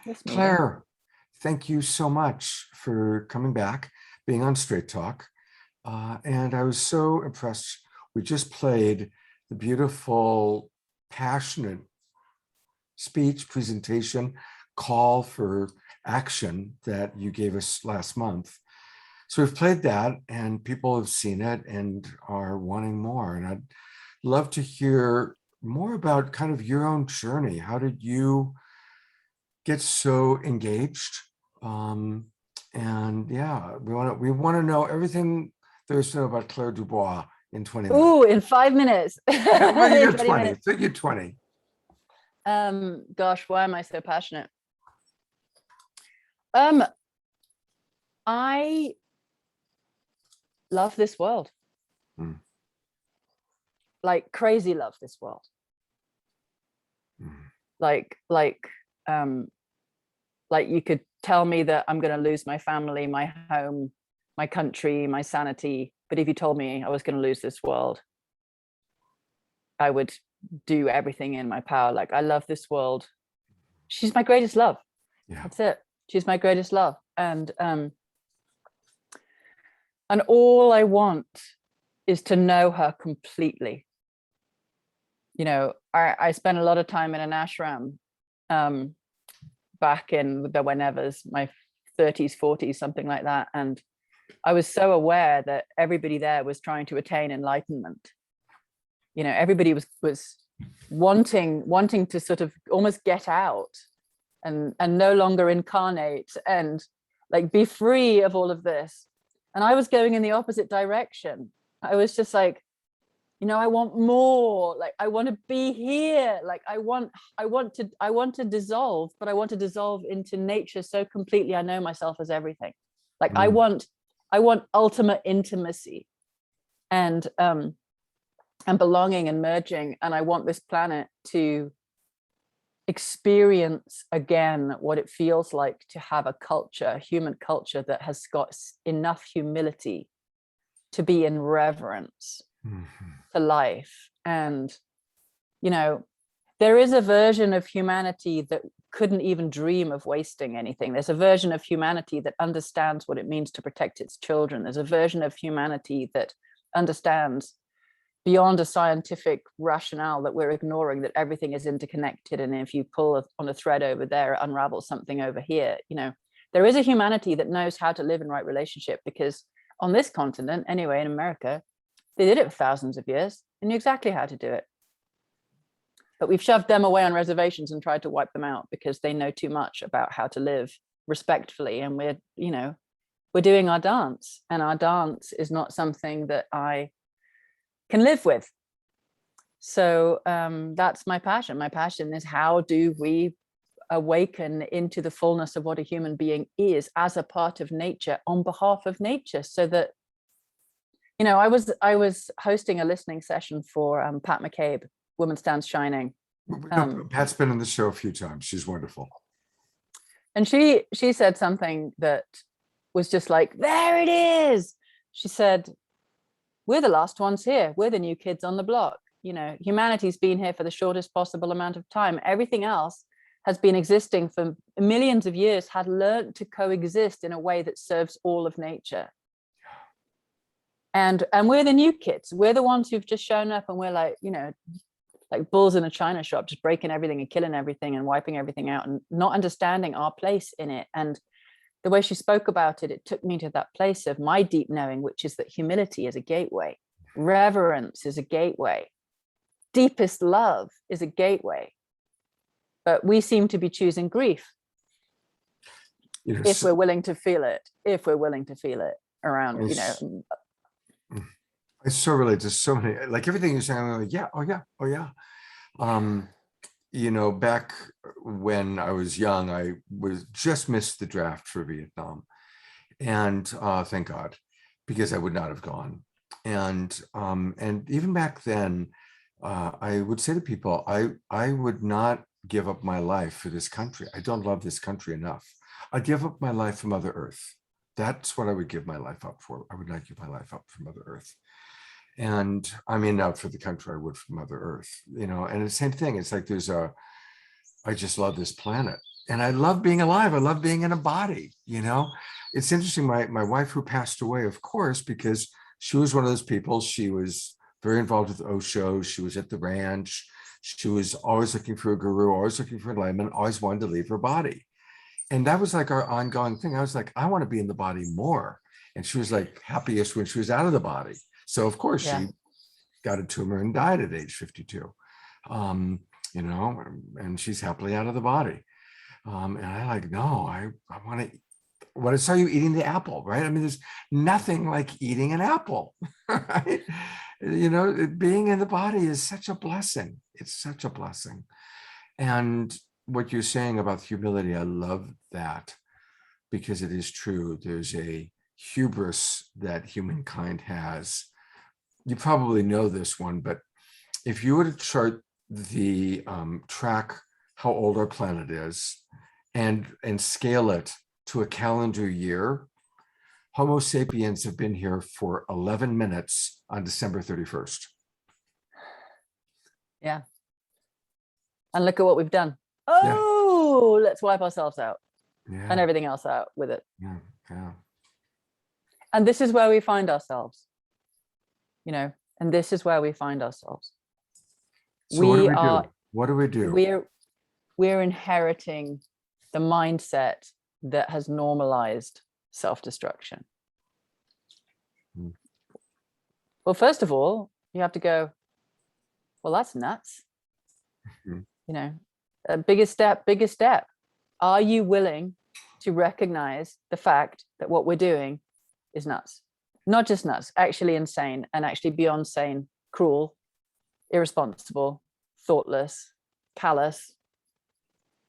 This meeting. Claire, thank you so much for coming back, being on Straight Talk. And I was so impressed. We just played the beautiful, passionate speech, presentation, call for action that you gave us last month. So we've played that and people have seen it and are wanting more. And I'd love to hear more about kind of your own journey. How did you get so engaged? And yeah, we want to know everything there is to know about Clare Dubois in 20 minutes. Ooh, in 5 minutes. Well, you In get 20 20. minutes. So you get 20. Gosh, why am I so passionate? I love this world. Like crazy love this world. Like you could tell me that I'm going to lose my family, my home, my country, my sanity. But if you told me I was going to lose this world, I would do everything in my power. Like, I love this world. She's my greatest love. Yeah. That's it. She's my greatest love. And all I want is to know her completely. You know, I spent a lot of time in an ashram back in the whenevers, my 30s, 40s, something like that. And I was so aware that everybody there was trying to attain enlightenment. You know, everybody was wanting to sort of almost get out and no longer incarnate and like be free of all of this. And I was going in the opposite direction. I was just like, you know, I want more. Like, I want to be here. Like, I want to dissolve, but I want to dissolve into nature so completely. I know myself as everything. Like, I want ultimate intimacy and belonging and merging. And I want this planet to experience again what it feels like to have a culture, a human culture that has got enough humility to be in reverence for life. And, you know, there is a version of humanity that couldn't even dream of wasting anything. There's a version of humanity that understands what it means to protect its children. There's a version of humanity that understands beyond a scientific rationale that we're ignoring, that everything is interconnected. And if you pull on a thread over there, it unravels something over here. You know, there is a humanity that knows how to live in right relationship, because on this continent, anyway, in America, they did it for thousands of years and knew exactly how to do it. But we've shoved them away on reservations and tried to wipe them out because they know too much about how to live respectfully. And we're doing our dance, and our dance is not something that I can live with. So that's my passion. My passion is, how do we awaken into the fullness of what a human being is as a part of nature, on behalf of nature, so that, you know, I was hosting a listening session for Pat McCabe, Woman Stands Shining. Pat's been on the show a few times. She's wonderful. And she said something that was just like, there it is. She said, we're the last ones here. We're the new kids on the block. You know, humanity's been here for the shortest possible amount of time. Everything else has been existing for millions of years, had learned to coexist in a way that serves all of nature. And we're the new kids. We're the ones who've just shown up, and we're like, you know, like bulls in a china shop, just breaking everything and killing everything and wiping everything out and not understanding our place in it. And the way she spoke about it, it took me to that place of my deep knowing, which is that humility is a gateway. Reverence is a gateway. Deepest love is a gateway. But we seem to be choosing grief. If we're willing to feel it, around, you know. It's so related to so many, like everything you're saying, I'm like, yeah, oh yeah. You know, back when I was young, I was just missed the draft for Vietnam, and thank God, because I would not have gone. And even back then, I would say to people, I would not give up my life for this country. I don't love this country enough. I'd give up my life for Mother Earth. That's what I would give my life up for. I would not give my life up for Mother Earth. And I mean, not for the country, I would for Mother Earth, you know. And the same thing, it's like I just love this planet. And I love being alive. I love being in a body, It's interesting. My wife, who passed away, of course, because she was one of those people. She was very involved with Osho. She was at the ranch. She was always looking for a guru, always looking for enlightenment, always wanted to leave her body. And that was like our ongoing thing. I was like, I want to be in the body more. And she was like happiest when she was out of the body. So of course Yeah. she got a tumor and died at age 52. And she's happily out of the body. And I like, no, I want to, when I saw you eating the apple, right? I mean, there's nothing like eating an apple, right? Being in the body is such a blessing. It's such a blessing. And what you're saying about humility, I love that, because it is true. There's a hubris that humankind has. You probably know this one, but if you were to chart the track how old our planet is and scale it to a calendar year, Homo sapiens have been here for 11 minutes on December 31st. Yeah. And look at what we've done. Oh, let's wipe ourselves out and everything else out with it. Yeah. And this is where we find ourselves, and this is where we find ourselves. So what do we do? We're inheriting the mindset that has normalized self-destruction. Well, first of all, you have to go, well, that's nuts. Biggest step. Are you willing to recognize the fact that what we're doing is nuts? Not just nuts, actually insane, and actually beyond sane, cruel, irresponsible, thoughtless, callous,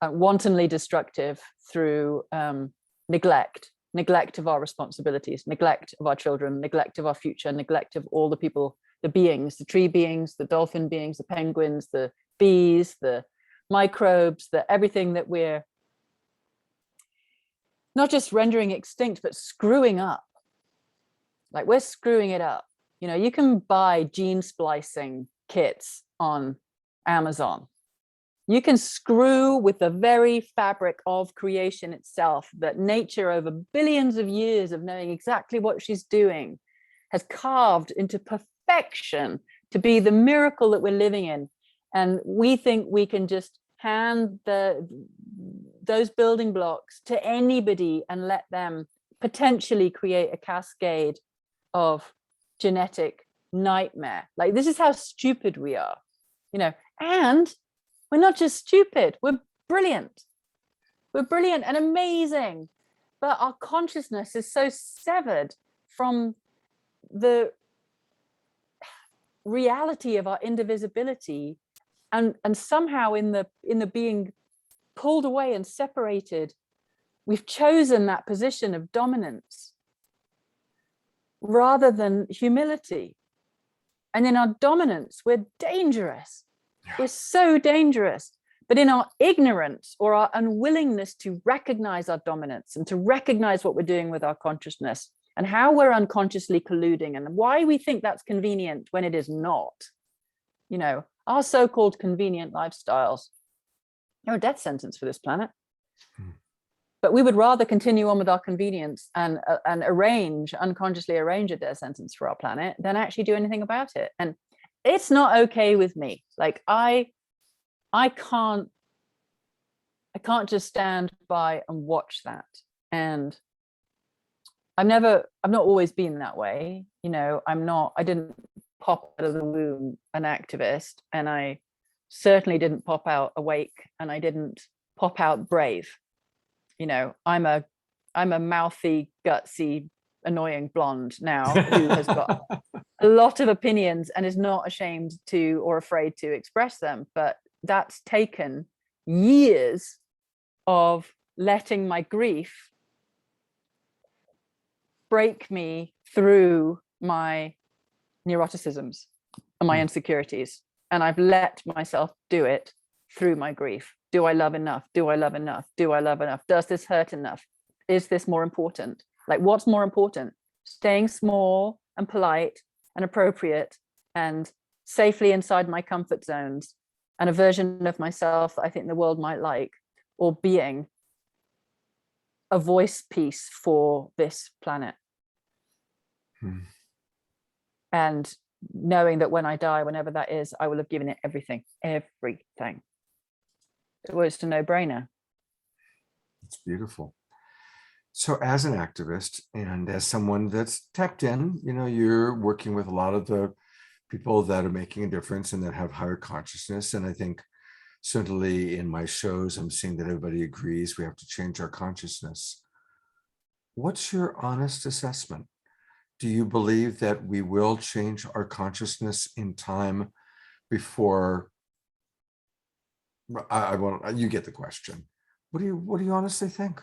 wantonly destructive through neglect of our responsibilities, neglect of our children, neglect of our future, neglect of all the people, the beings, the tree beings, the dolphin beings, the penguins, the bees, the microbes, the everything that we're not just rendering extinct, but screwing up. Like, we're screwing it up. You can buy gene splicing kits on Amazon. You can screw with the very fabric of creation itself, that nature, over billions of years of knowing exactly what she's doing, has carved into perfection to be the miracle that we're living in. And we think we can just hand those building blocks to anybody and let them potentially create a cascade of genetic nightmare. Like, this is how stupid we are, and we're not just stupid, we're brilliant. We're brilliant and amazing. But our consciousness is so severed from the reality of our indivisibility, and somehow in the being pulled away and separated, we've chosen that position of dominance rather than humility. And in our dominance, we're dangerous. We're so dangerous. But in our ignorance or our unwillingness to recognize our dominance and to recognize what we're doing with our consciousness and how we're unconsciously colluding and why we think that's convenient when it is not, our so-called convenient lifestyles are a death sentence for this planet. But we would rather continue on with our convenience and unconsciously arrange a death sentence for our planet than actually do anything about it. And it's not okay with me. Like, I can't just stand by and watch that. And I've not always been that way. I didn't pop out of the womb an activist, and I certainly didn't pop out awake, and I didn't pop out brave. I'm a mouthy, gutsy, annoying blonde now who has got a lot of opinions and is not ashamed to or afraid to express them. But that's taken years of letting my grief break me through my neuroticisms and my insecurities. And I've let myself do it through my grief. Do I love enough? Do I love enough? Do I love enough? Does this hurt enough? Is this more important? Like, what's more important? Staying small and polite and appropriate and safely inside my comfort zones and a version of myself that I think the world might like, or being a voice piece for this planet. And knowing that when I die, whenever that is, I will have given it everything. It was a no-brainer. It's beautiful. So as an activist and as someone that's tapped in, you're working with a lot of the people that are making a difference and that have higher consciousness. And I think certainly in my shows, I'm seeing that everybody agrees we have to change our consciousness. What's your honest assessment? Do you believe that we will change our consciousness in time before? I want, you get the question. What do you honestly think?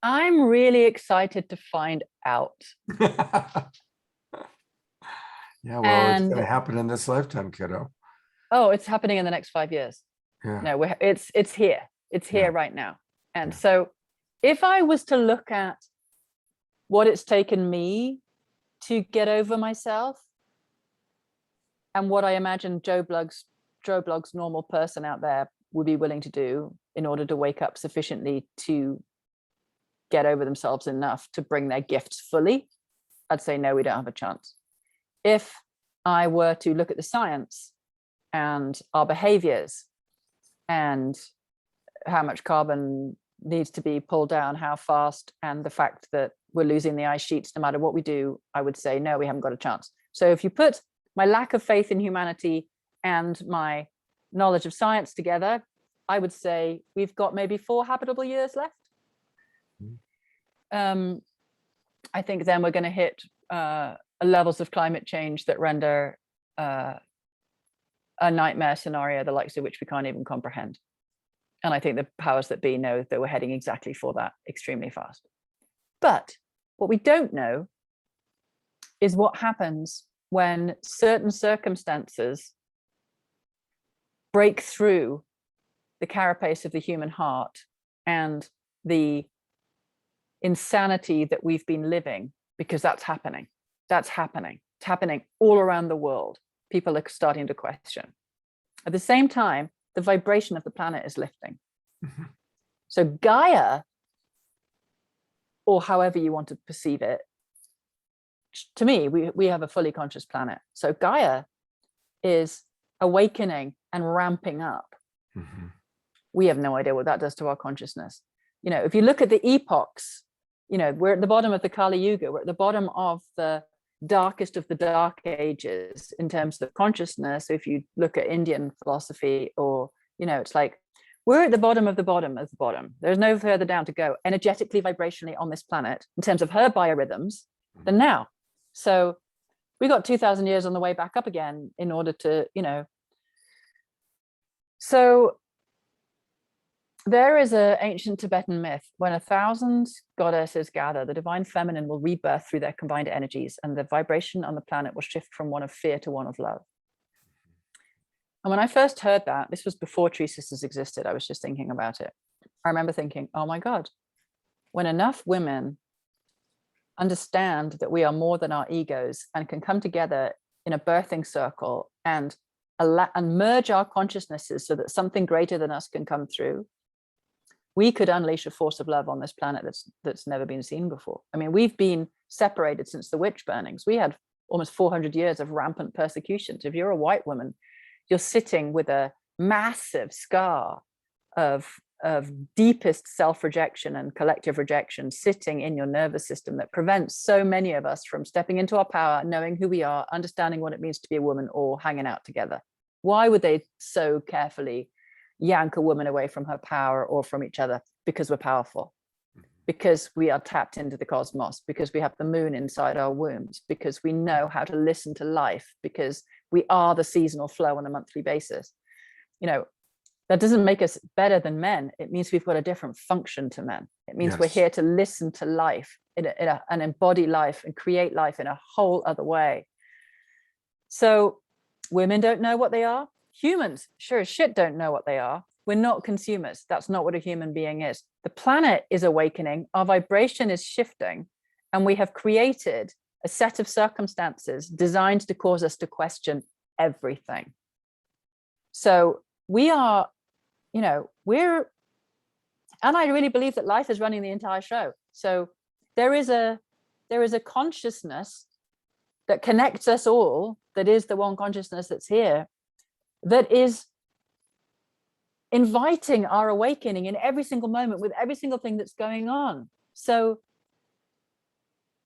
I'm really excited to find out. Yeah, well, it's going to happen in this lifetime, kiddo. Oh, it's happening in the next 5 years. Yeah. No, it's here. It's here right now. And so if I was to look at what it's taken me to get over myself and what I imagine Joe Blog's normal person out there would be willing to do in order to wake up sufficiently to get over themselves enough to bring their gifts fully, I'd say, no, we don't have a chance. If I were to look at the science and our behaviors and how much carbon needs to be pulled down, how fast, and the fact that we're losing the ice sheets no matter what we do, I would say, no, we haven't got a chance. So if you put my lack of faith in humanity and my knowledge of science together, I would say we've got maybe 4 habitable years left. I think then we're going to hit levels of climate change that render a nightmare scenario, the likes of which we can't even comprehend. And I think the powers that be know that we're heading exactly for that extremely fast. But what we don't know is what happens when certain circumstances break through the carapace of the human heart and the insanity that we've been living, because that's happening. That's happening. It's happening all around the world. People are starting to question. At the same time, the vibration of the planet is lifting. So Gaia, or however you want to perceive it, to me, we have a fully conscious planet. So Gaia is awakening and ramping up. We have no idea what that does to our consciousness. If you look at the epochs, we're at the bottom of the Kali Yuga. We're at the bottom of the darkest of the dark ages in terms of consciousness. So if you look at Indian philosophy, or it's like we're at the bottom of the bottom of the bottom. There's no further down to go energetically, vibrationally on this planet in terms of her biorhythms than now. So we got 2,000 years on the way back up again in order to, so there is an ancient Tibetan myth: when 1,000 goddesses gather, the divine feminine will rebirth through their combined energies, and the vibration on the planet will shift from one of fear to one of love. And when I first heard that, this was before Tree Sisters existed, I was just thinking about it. I remember thinking, oh my God, when enough women understand that we are more than our egos and can come together in a birthing circle and merge our consciousnesses so that something greater than us can come through, we could unleash a force of love on this planet that's never been seen before. I mean, we've been separated since the witch burnings. We had almost 400 years of rampant persecutions. If you're a white woman, you're sitting with a massive scar of deepest self-rejection and collective rejection sitting in your nervous system that prevents so many of us from stepping into our power, knowing who we are, understanding what it means to be a woman, or hanging out together. Why would they so carefully yank a woman away from her power or from each other? Because we're powerful, because we are tapped into the cosmos, because we have the moon inside our wombs, because we know how to listen to life, because we are the seasonal flow on a monthly basis. That doesn't make us better than men. It means we've got a different function to men. It means we're here to listen to life and embody life and create life in a whole other way. So women don't know what they are. Humans sure as shit don't know what they are. We're not consumers. That's not what a human being is. The planet is awakening. Our vibration is shifting. And we have created a set of circumstances designed to cause us to question everything. So we are, you know, and I really believe that life is running the entire show. So there is a consciousness that connects us all, that is the one consciousness that's here, that is inviting our awakening in every single moment with every single thing that's going on. So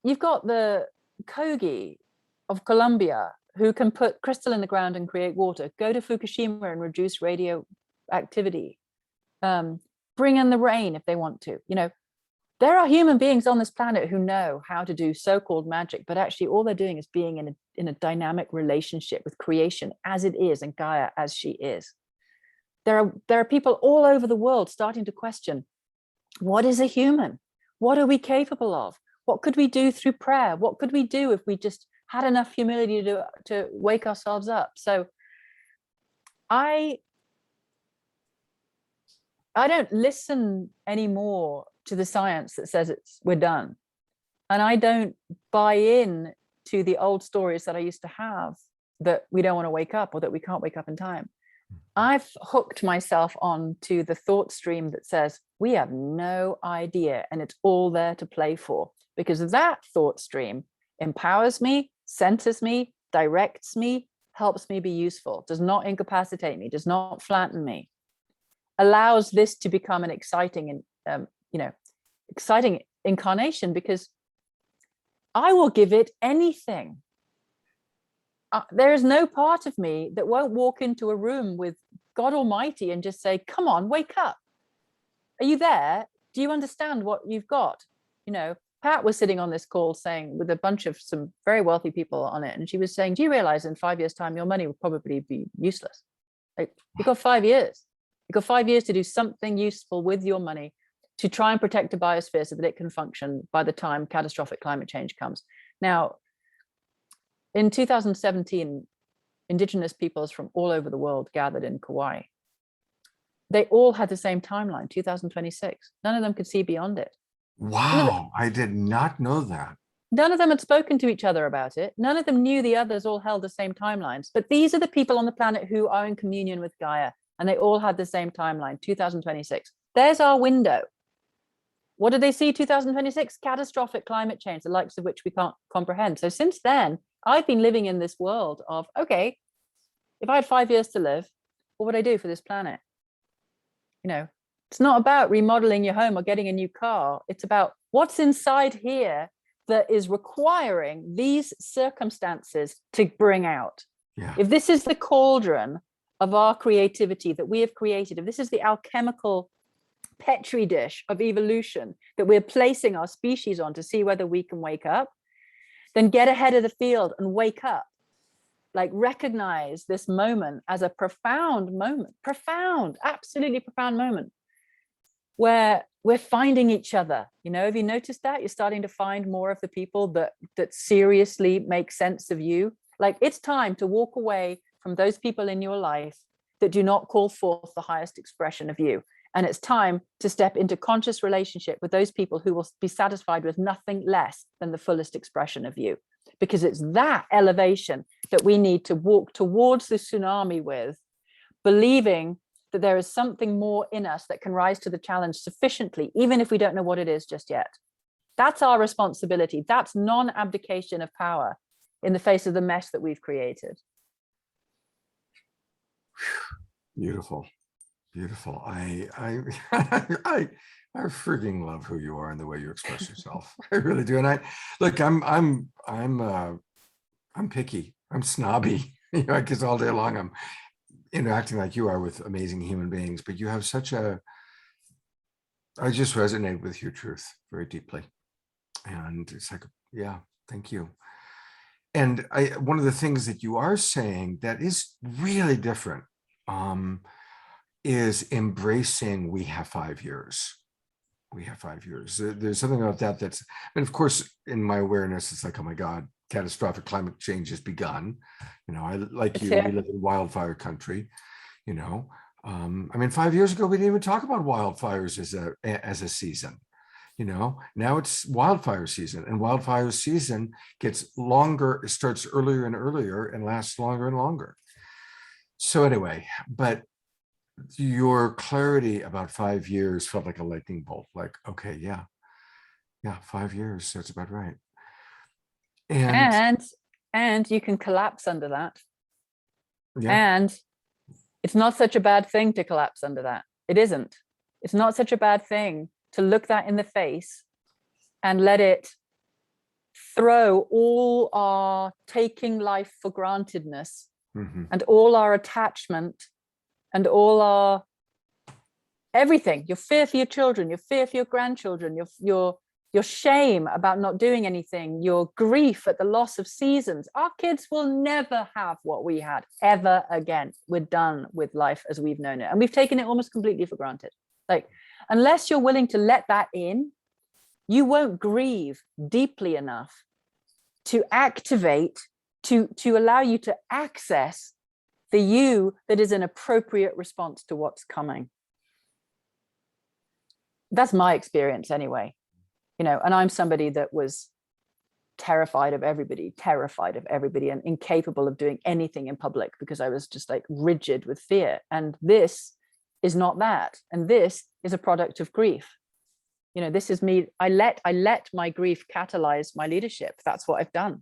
you've got the Kogi of Colombia who can put crystal in the ground and create water, go to Fukushima and reduce radioactivity, bring in the rain if they want to. You know, there are human beings on this planet who know how to do so-called magic, but actually all they're doing is being in a dynamic relationship with creation as it is and Gaia as she is. There are people all over the world starting to question, what is a human? What are we capable of? What could we do through prayer? What could we do if we just had enough humility to wake ourselves up? So I don't listen anymore to the science that says we're done. And I don't buy in to the old stories that I used to have that we don't want to wake up or that we can't wake up in time. I've hooked myself on to the thought stream that says we have no idea and it's all there to play for, because that thought stream empowers me, centers me, directs me, helps me be useful, does not incapacitate me, does not flatten me, allows this to become an exciting and exciting incarnation, because I will give it anything. There is no part of me that won't walk into a room with God Almighty and just say, come on, wake up. Are you there? Do you understand what you've got? You know, Pat was sitting on this call saying, with a bunch of some very wealthy people on it, and she was saying, do you realize in 5 years' time, your money will probably be useless? Like, you've got 5 years. You've got 5 years to do something useful with your money to try and protect the biosphere so that it can function by the time catastrophic climate change comes. Now, in 2017, Indigenous peoples from all over the world gathered in Kauai. They all had the same timeline, 2026. None of them could see beyond it. Wow, I did not know that. None of them had spoken to each other about it. None of them knew the others all held the same timelines. But these are the people on the planet who are in communion with Gaia, and they all had the same timeline, 2026. There's our window. What did they see 2026? Catastrophic climate change, the likes of which we can't comprehend. So since then, I've been living in this world of, okay, if I had 5 years to live, what would I do for this planet? You know, it's not about remodeling your home or getting a new car. It's about what's inside here that is requiring these circumstances to bring out. Yeah. If this is the cauldron of our creativity that we have created, if this is the alchemical petri dish of evolution that we're placing our species on to see whether we can wake up, then get ahead of the field and wake up. Like, recognize this moment as a profound moment, profound, absolutely profound moment where we're finding each other. You know, have you noticed that? You're starting to find more of the people that seriously make sense of you. Like, it's time to walk away from those people in your life that do not call forth the highest expression of you. And it's time to step into conscious relationship with those people who will be satisfied with nothing less than the fullest expression of you. Because it's that elevation that we need to walk towards the tsunami with, believing that there is something more in us that can rise to the challenge sufficiently, even if we don't know what it is just yet. That's our responsibility. That's non-abdication of power in the face of the mess that we've created. Beautiful. Beautiful. I freaking love who you are and the way you express yourself. I really do. And I'm picky. I'm snobby. You know, because all day long I'm interacting like you are with amazing human beings. But you have I just resonate with your truth very deeply. And it's like, yeah, thank you. And one of the things that you are saying that is really different is embracing we have 5 years. We have 5 years. There's something about that and of course, in my awareness, it's like, oh my God, catastrophic climate change has begun. You know, we live in wildfire country, you know. I mean, 5 years ago, we didn't even talk about wildfires as a season. You know, now it's wildfire season, and wildfire season gets longer, it starts earlier and earlier and lasts longer and longer. So anyway, but your clarity about 5 years felt like a lightning bolt. Like, okay, yeah, 5 years. That's about right. And And you can collapse under that. yeah, And it's not such a bad thing to collapse under that. It isn't. It's not such a bad thing to look that in the face and let it throw all our taking life for grantedness and all our attachment and all our everything, your fear for your children, your fear for your grandchildren, your shame about not doing anything, your grief at the loss of seasons. Our kids will never have what we had ever again. We're done with life as we've known it. And we've taken it almost completely for granted. Like, unless you're willing to let that in, you won't grieve deeply enough to activate, to allow you to access the you that is an appropriate response to what's coming. That's my experience anyway. And I'm somebody that was terrified of everybody, and incapable of doing anything in public because I was just like rigid with fear. And this is not that. And this is a product of grief. This is me. I let my grief catalyze my leadership. That's what I've done.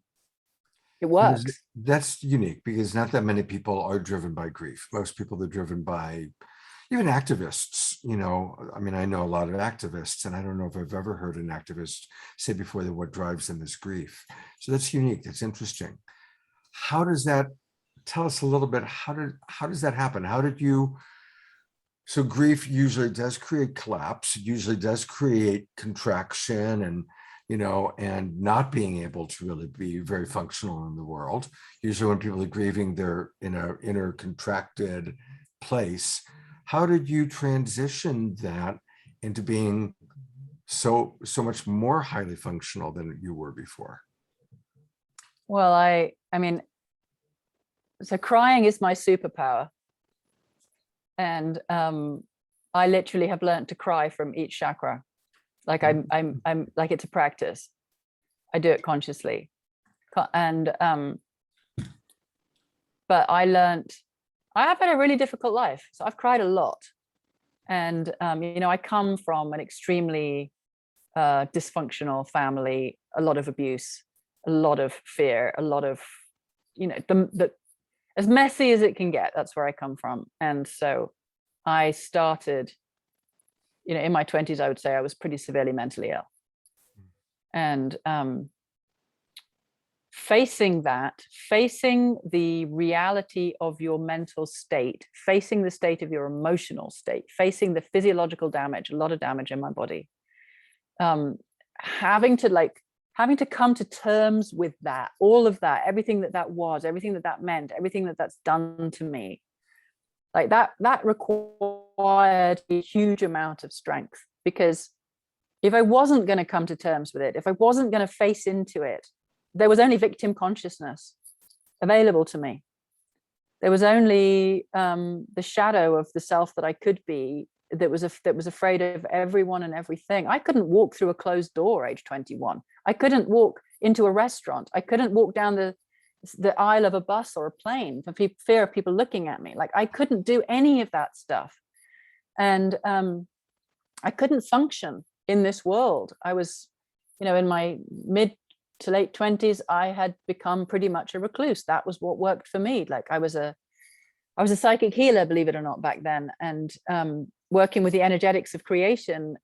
It works. That's unique because not that many people are driven by grief. Most people are driven by even activists. I mean, I know a lot of activists, and I don't know if I've ever heard an activist say before that what drives them is grief. So that's unique. That's interesting. How does that, tell us a little bit, how does that happen? So grief usually does create collapse. It usually does create contraction and not being able to really be very functional in the world. Usually when people are grieving, they're in an inner contracted place. How did you transition that into being so much more highly functional than you were before? Well, I mean, so crying is my superpower. And I literally have learned to cry from each chakra. Like I'm like, it's a practice. I do it consciously. And but I have had a really difficult life. So I've cried a lot. And I come from an extremely dysfunctional family, a lot of abuse, a lot of fear, a lot of, the as messy as it can get. That's where I come from. And so I started, in my 20s, I would say I was pretty severely mentally ill. And facing the reality of your mental state, facing the state of your emotional state, facing the physiological damage, a lot of damage in my body, having to come to terms with that, all of that, everything that was, everything that meant, everything that's done to me, like that required a huge amount of strength. Because if I wasn't going to come to terms with it, if I wasn't going to face into it, there was only victim consciousness available to me. There was only the shadow of the self that I could be, that was afraid of everyone and everything. I couldn't walk through a closed door age 21. I couldn't walk into a restaurant. I couldn't walk down the aisle of a bus or a plane for fear of people looking at me. Like, I couldn't do any of that stuff. And I couldn't function in this world. I was, in my mid to late 20s, I had become pretty much a recluse. That was what worked for me. Like, I was a psychic healer, believe it or not, back then. And working with the energetics of creation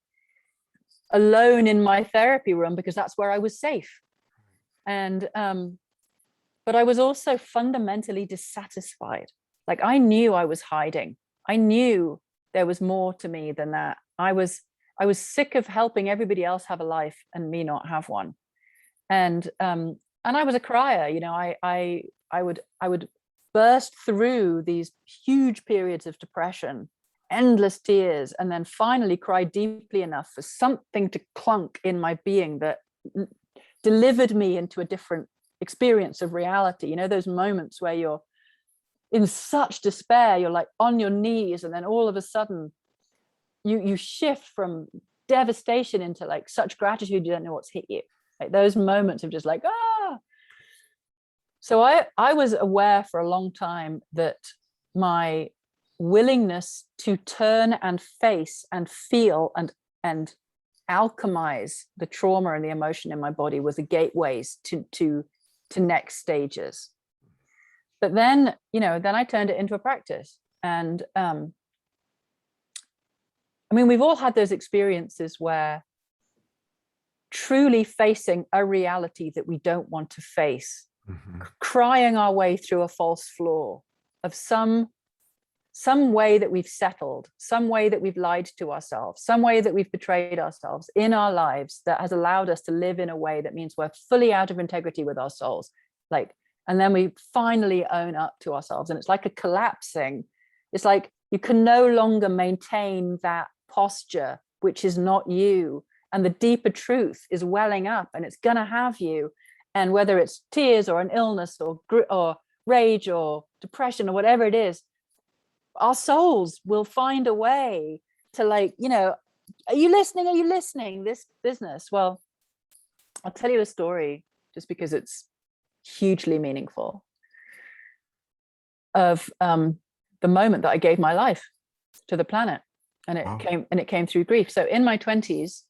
alone in my therapy room, because that's where I was safe. And but I was also fundamentally dissatisfied. Like, I knew I was hiding. I knew there was more to me than that. I was sick of helping everybody else have a life and me not have one. And I was a crier. I would burst through these huge periods of depression, endless tears, and then finally cry deeply enough for something to clunk in my being that delivered me into a different experience of reality. Those moments where you're in such despair, you're like on your knees, and then all of a sudden you shift from devastation into like such gratitude you don't know what's hit you. Like those moments of just like, ah. So I was aware for a long time that my willingness to turn and face and feel and alchemize the trauma and the emotion in my body was the gateways to next stages. But then, you know, then I turned it into a practice. And I mean, we've all had those experiences where truly facing a reality that we don't want to face, crying our way through a false floor of some way that we've settled, some way that we've lied to ourselves, some way that we've betrayed ourselves in our lives that has allowed us to live in a way that means we're fully out of integrity with our souls. Like, and then we finally own up to ourselves. And it's like a collapsing. It's like you can no longer maintain that posture, which is not you. And the deeper truth is welling up and it's going to have you. And whether it's tears or an illness or rage or depression or whatever it is, our souls will find a way to, like, you know, are you listening? Are you listening? This business. Well, I'll tell you a story just because it's hugely meaningful of the moment that I gave my life to the planet. And it came through grief. So in my 20s,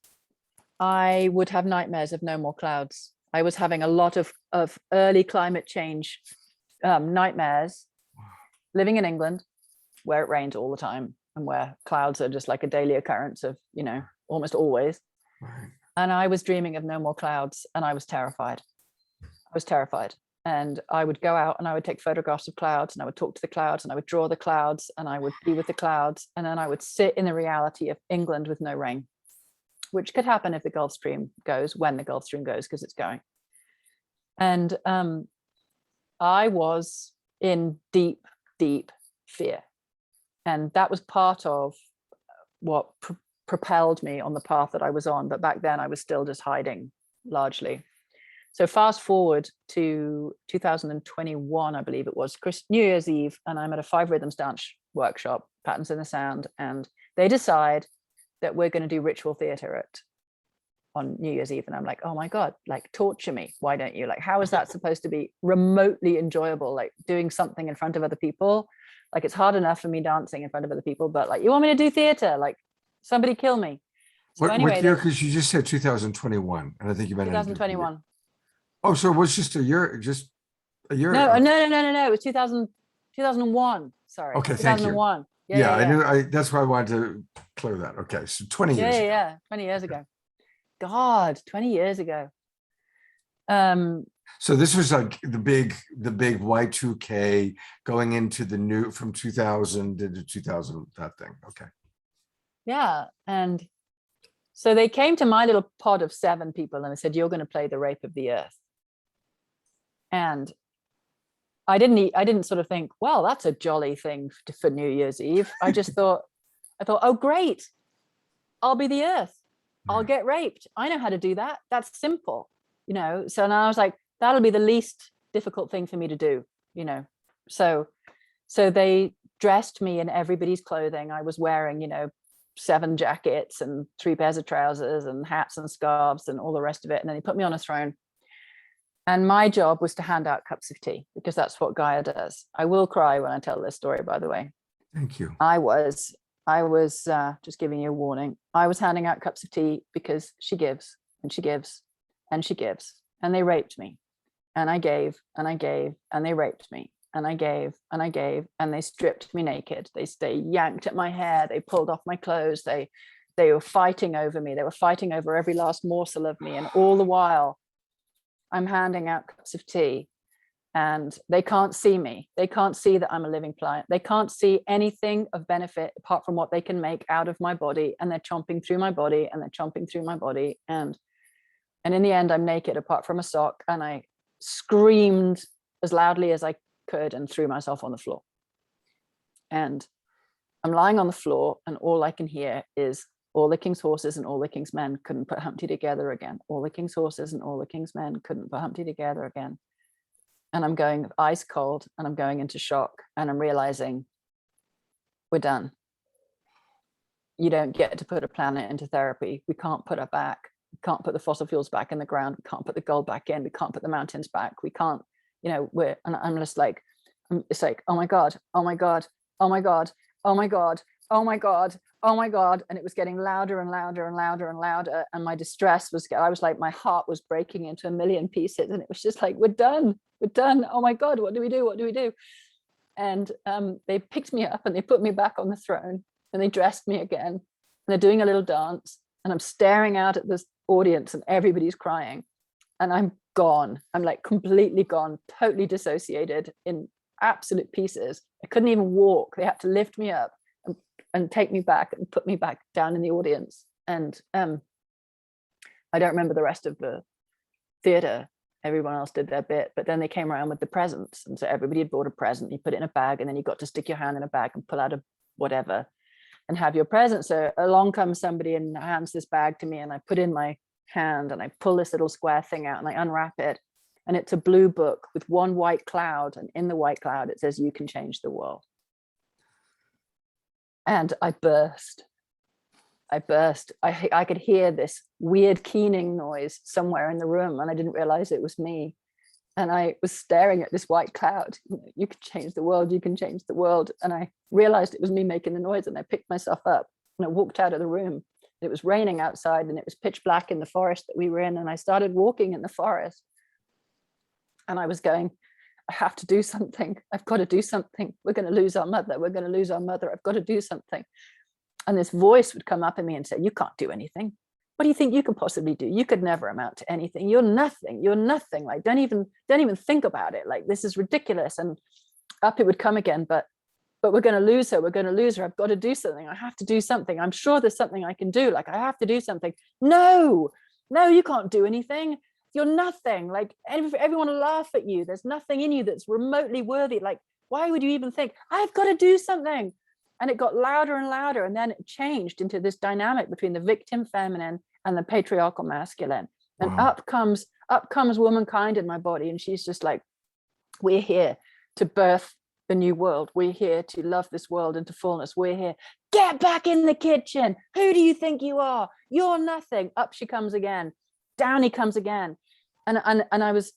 I would have nightmares of no more clouds. I was having a lot of early climate change nightmares, living in England, where it rains all the time and where clouds are just like a daily occurrence of, you know, almost always. Right. And I was dreaming of no more clouds, and I was terrified. And I would go out and I would take photographs of clouds, and I would talk to the clouds, and I would draw the clouds, and I would be with the clouds. And then I would sit in the reality of England with no rain, which could happen if the Gulf Stream goes, when the Gulf Stream goes, because it's going. And I was in deep, deep fear. And that was part of what propelled me on the path that I was on. But back then I was still just hiding largely. So fast forward to 2021, I believe it was, New Year's Eve, and I'm at a 5 rhythms dance workshop, Patterns in the Sound, and they decide that we're going to do ritual theater on New Year's Eve. And I'm like, oh my God, like, torture me. Why don't you? Like, how is that supposed to be remotely enjoyable? Like, doing something in front of other people. Like, it's hard enough for me dancing in front of other people, but like, you want me to do theater? Like, somebody kill me. So What year? Because you just said 2021, and I think you meant 2021. Oh, so it was just a year No, it was 2001. Sorry. Okay, 2001. Thank you. Yeah, I knew. That's why I wanted to clear that. Okay, so 20 years ago. Yeah, 20 years ago. God, 20 years ago. So this was like the big Y2K going into the new, from 2000 into 2000, that thing. Okay. Yeah. And so they came to my little pod of 7 people and they said, you're going to play the Rape of the Earth. And I didn't sort of think, well, that's a jolly thing for New Year's Eve. I thought, oh, great. I'll be the Earth. I'll get raped. I know how to do that. That's simple, you know? So now I was like, that'll be the least difficult thing for me to do, you know? So they dressed me in everybody's clothing. I was wearing, you know, 7 jackets and 3 pairs of trousers and hats and scarves and all the rest of it. And then they put me on a throne. And my job was to hand out cups of tea, because that's what Gaia does. I will cry when I tell this story, by the way. Thank you. I was just giving you a warning. I was handing out cups of tea because she gives and she gives and she gives. And they raped me. And I gave and I gave, and they raped me. And I gave and I gave, and they stripped me naked. They yanked at my hair. They pulled off my clothes. They were fighting over me. They were fighting over every last morsel of me. And all the while, I'm handing out cups of tea, and they can't see me. They can't see that I'm a living plant. They can't see anything of benefit apart from what they can make out of my body. And they're chomping through my body, and they're chomping through my body. And in the end, I'm naked apart from a sock. And I screamed as loudly as I could and threw myself on the floor. And I'm lying on the floor, and all I can hear is, all the king's horses and all the king's men couldn't put Humpty together again. All the king's horses and all the king's men couldn't put Humpty together again. And I'm going ice cold, and I'm going into shock, and I'm realizing we're done. You don't get to put a planet into therapy. We can't put it back. We can't put the fossil fuels back in the ground. We can't put the gold back in. We can't put the mountains back. We can't, you know, and I'm just like, It's like, oh my God, oh my God, oh my God, oh my God, oh my God, oh my God. And it was getting louder and louder and louder and louder. And my distress was, I was like, my heart was breaking into a million pieces. And it was just like, we're done. We're done. Oh my God, what do we do? What do we do? And they picked me up and they put me back on the throne and they dressed me again. And they're doing a little dance. And I'm staring out at this audience and everybody's crying. And I'm gone. I'm like completely gone, totally dissociated, in absolute pieces. I couldn't even walk. They had to lift me up and take me back and put me back down in the audience. And I don't remember the rest of the theater. Everyone else did their bit, but then they came around with the presents. And so everybody had bought a present. You put it in a bag and then you got to stick your hand in a bag and pull out a whatever and have your present. So along comes somebody and hands this bag to me, and I put in my hand and I pull this little square thing out and I unwrap it, and it's a blue book with one white cloud, and in the white cloud it says, "You can change the world." And I burst. I could hear this weird keening noise somewhere in the room, and I didn't realize it was me. And I was staring at this white cloud. You can change the world, you can change the world. And I realized it was me making the noise, and I picked myself up and I walked out of the room. It was raining outside and it was pitch black in the forest that we were in. And I started walking in the forest. And I was going, I have to do something. I've got to do something. We're going to lose our mother. We're going to lose our mother. I've got to do something. And this voice would come up in me and say, you can't do anything. What do you think you can possibly do? You could never amount to anything. You're nothing. You're nothing. Like, don't even think about it. Like, this is ridiculous. And up it would come again. But we're going to lose her. We're going to lose her. I've got to do something. I have to do something. I'm sure there's something I can do. Like, I have to do something. No, you can't do anything. You're nothing. Like, everyone will laugh at you. There's nothing in you that's remotely worthy. Like, why would you even think, I've got to do something? And it got louder and louder. And then it changed into this dynamic between the victim feminine and the patriarchal masculine. And Wow. up comes womankind in my body. And she's just like, we're here to birth the new world. We're here to love this world into fullness. We're here. Get back in the kitchen. Who do you think you are? You're nothing. Up she comes again. Down he comes again. And I was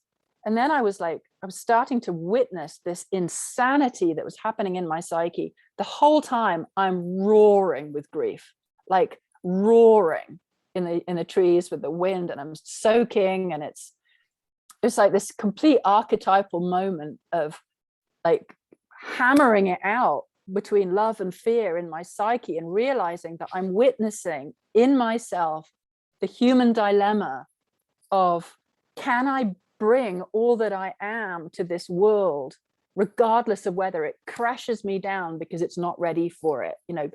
starting to witness this insanity that was happening in my psyche. The whole time I'm roaring with grief, like roaring in the trees with the wind, and I'm soaking, and it's like this complete archetypal moment of like hammering it out between love and fear in my psyche, and realizing that I'm witnessing in myself the human dilemma of, can I bring all that I am to this world, regardless of whether it crashes me down because it's not ready for it? You know,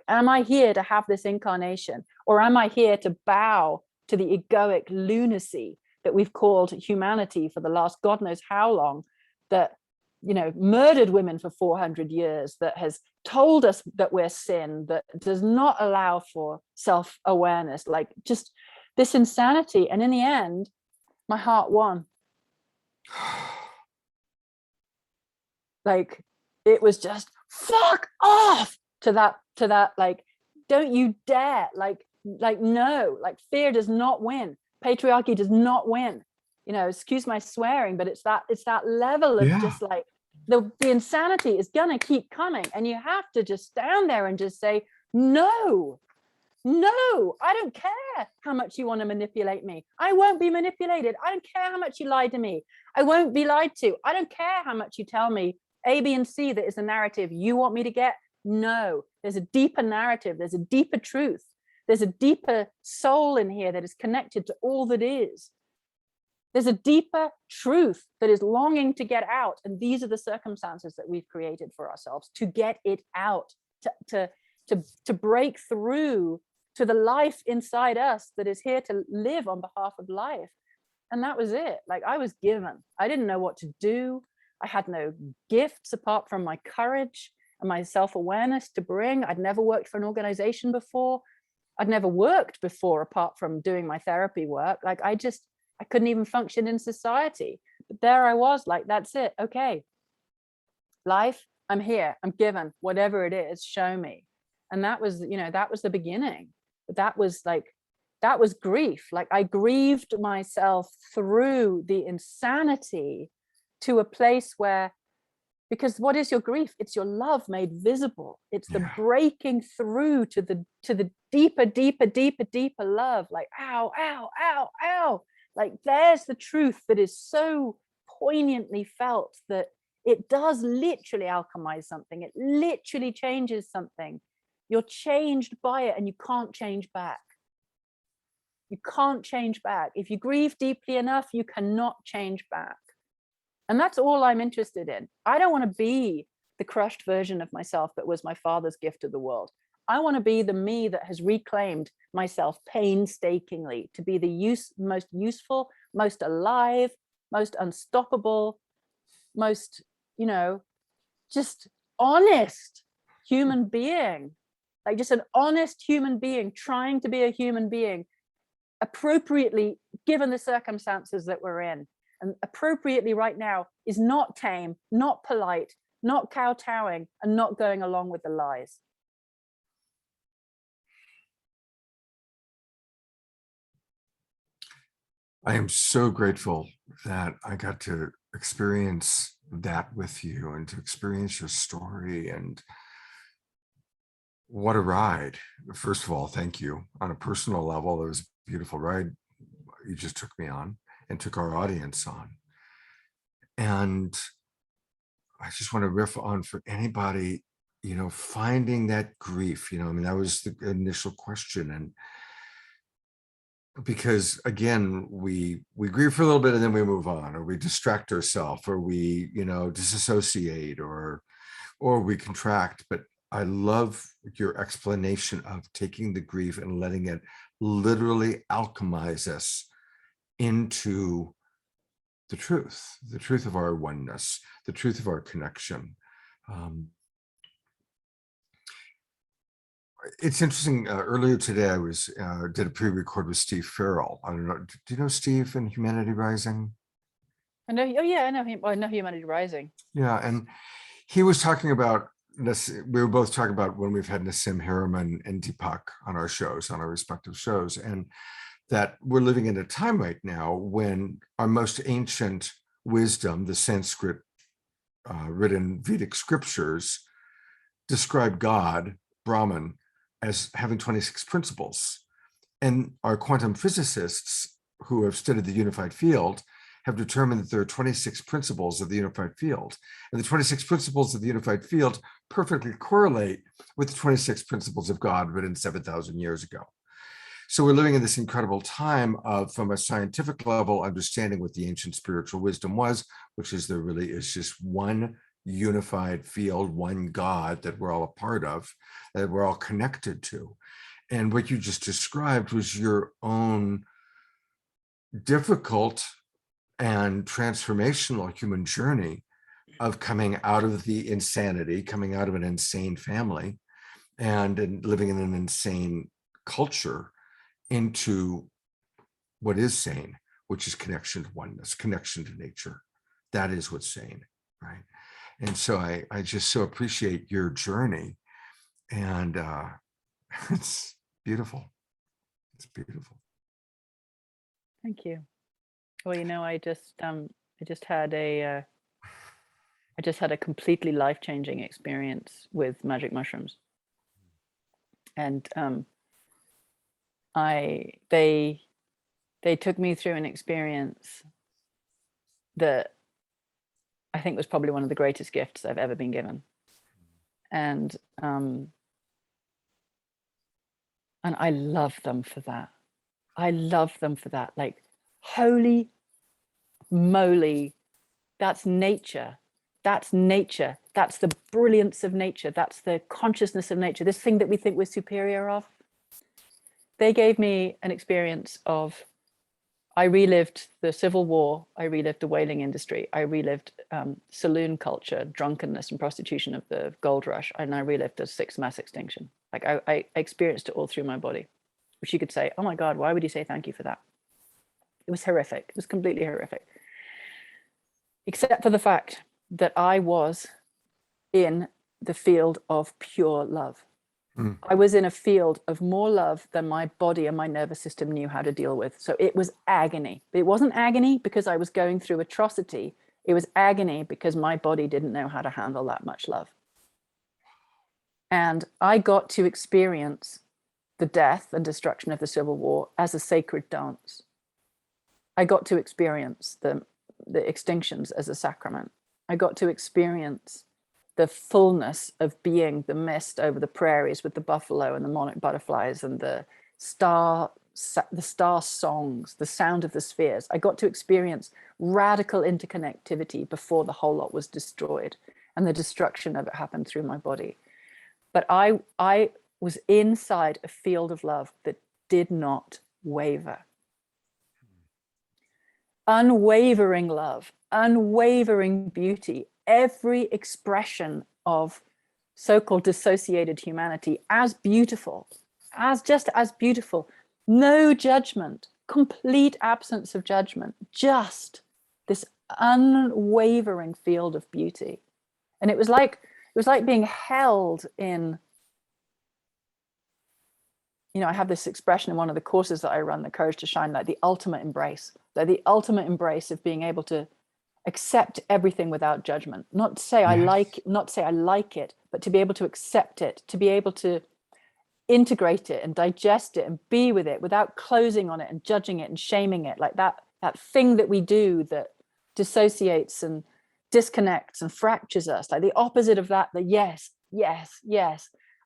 am I here to have this incarnation, or am I here to bow to the egoic lunacy that we've called humanity for the last God knows how long, that, you know, murdered women for 400 years, that has told us that we're sin, that does not allow for self-awareness, like just this insanity. And in the end, my heart won. Like, it was just fuck off to that, like, don't you dare, like no, like, fear does not win. Patriarchy does not win. You know, excuse my swearing, but it's that level of just like the insanity is gonna keep coming, and you have to just stand there and just say, no, I don't care how much you want to manipulate me. I won't be manipulated. I don't care how much you lie to me. I won't be lied to. I don't care how much you tell me A, B, and C that is the narrative you want me to get. No, there's a deeper narrative. There's a deeper truth. There's a deeper soul in here that is connected to all that is. There's a deeper truth that is longing to get out. And these are the circumstances that we've created for ourselves to get it out, to break through to the life inside us that is here to live on behalf of life. And that was it. Like, I was given. I didn't know what to do. I had no gifts apart from my courage and my self-awareness to bring. I'd never worked for an organization before. I'd never worked before apart from doing my therapy work. Like, I couldn't even function in society. But there I was, like, that's it. Okay. Life, I'm here. I'm given. Whatever it is, show me. And that was, you know, that was the beginning. But that was grief. Like, I grieved myself through the insanity to a place where Because what is your grief? It's your love made visible. It's the Yeah. breaking through to the deeper, deeper, deeper, deeper love. Like, ow, ow, ow, ow. Like, there's the truth that is so poignantly felt, that it does literally alchemize something. It literally changes something. You're changed by it, and you can't change back. You can't change back. If you grieve deeply enough, you cannot change back. And that's all I'm interested in. I don't want to be the crushed version of myself that was my father's gift to the world. I want to be the me that has reclaimed myself painstakingly to be the most useful, most alive, most unstoppable, most, just honest human being. Like, just an honest human being trying to be a human being appropriately given the circumstances that we're in. And appropriately right now is not tame, not polite, not kowtowing, and not going along with the lies. I am so grateful that I got to experience that with you and to experience your story. And what a ride. First of all, thank you. On a personal level, it was a beautiful ride you just took me on and took our audience on. And I just want to riff on for anybody, finding that grief, that was the initial question. And because again, we grieve for a little bit and then we move on, or we distract ourselves, or we, disassociate, or we contract. But I love your explanation of taking the grief and letting it literally alchemize us into the truth of our oneness, the truth of our connection. It's interesting. Earlier today, I was did a pre-record with Steve Farrell. I don't know. Do you know Steve in Humanity Rising? I know. Oh yeah, I know him. I know Humanity Rising. Yeah, and he was talking about this. We were both talking about when we've had Nassim Haramein and Deepak on our shows, on our respective shows, and that we're living in a time right now when our most ancient wisdom, the Sanskrit written Vedic scriptures, describe God, Brahman, as having 26 principles. And our quantum physicists who have studied the unified field have determined that there are 26 principles of the unified field. And the 26 principles of the unified field perfectly correlate with the 26 principles of God written 7,000 years ago. So we're living in this incredible time of, from a scientific level, understanding what the ancient spiritual wisdom was, which is there really is just one unified field, one God that we're all a part of, that we're all connected to. And what you just described was your own difficult and transformational human journey of coming out of the insanity, coming out of an insane family and living in an insane culture into what is sane, which is connection to oneness, connection to nature. That is what's sane, right? And so I just so appreciate your journey, and it's beautiful. It's beautiful. Thank you. Well, I just had a completely life-changing experience with magic mushrooms, and they took me through an experience that I think was probably one of the greatest gifts I've ever been given. And I love them for that. I love them for that. Like, holy moly, that's nature. That's nature. That's the brilliance of nature. That's the consciousness of nature. This thing that we think we're superior of. They gave me an experience of, I relived the Civil War, I relived the whaling industry, I relived saloon culture, drunkenness and prostitution of the gold rush, and I relived the sixth mass extinction. Like, I experienced it all through my body, which you could say, oh my God, why would you say thank you for that? It was horrific. It was completely horrific. Except for the fact that I was in the field of pure love. I was in a field of more love than my body and my nervous system knew how to deal with. So it was agony. But it wasn't agony because I was going through atrocity. It was agony because my body didn't know how to handle that much love. And I got to experience the death and destruction of the Civil War as a sacred dance. I got to experience the extinctions as a sacrament. I got to experience the fullness of being the mist over the prairies with the buffalo and the monarch butterflies and the star songs, the sound of the spheres. I got to experience radical interconnectivity before the whole lot was destroyed, and the destruction of it happened through my body. But I was inside a field of love that did not waver. Unwavering love, unwavering beauty, every expression of so-called dissociated humanity as beautiful, just as beautiful. No judgment, complete absence of judgment, just this unwavering field of beauty. And it was like being held in, you know, I have this expression in one of the courses that I run, the Courage to Shine, like the ultimate embrace, like the ultimate embrace of being able to accept everything without judgment. Not to say I like it, but to be able to accept it, to be able to integrate it and digest it and be with it without closing on it and judging it and shaming it, like that thing that we do that dissociates and disconnects and fractures us, like the opposite of that, the yes,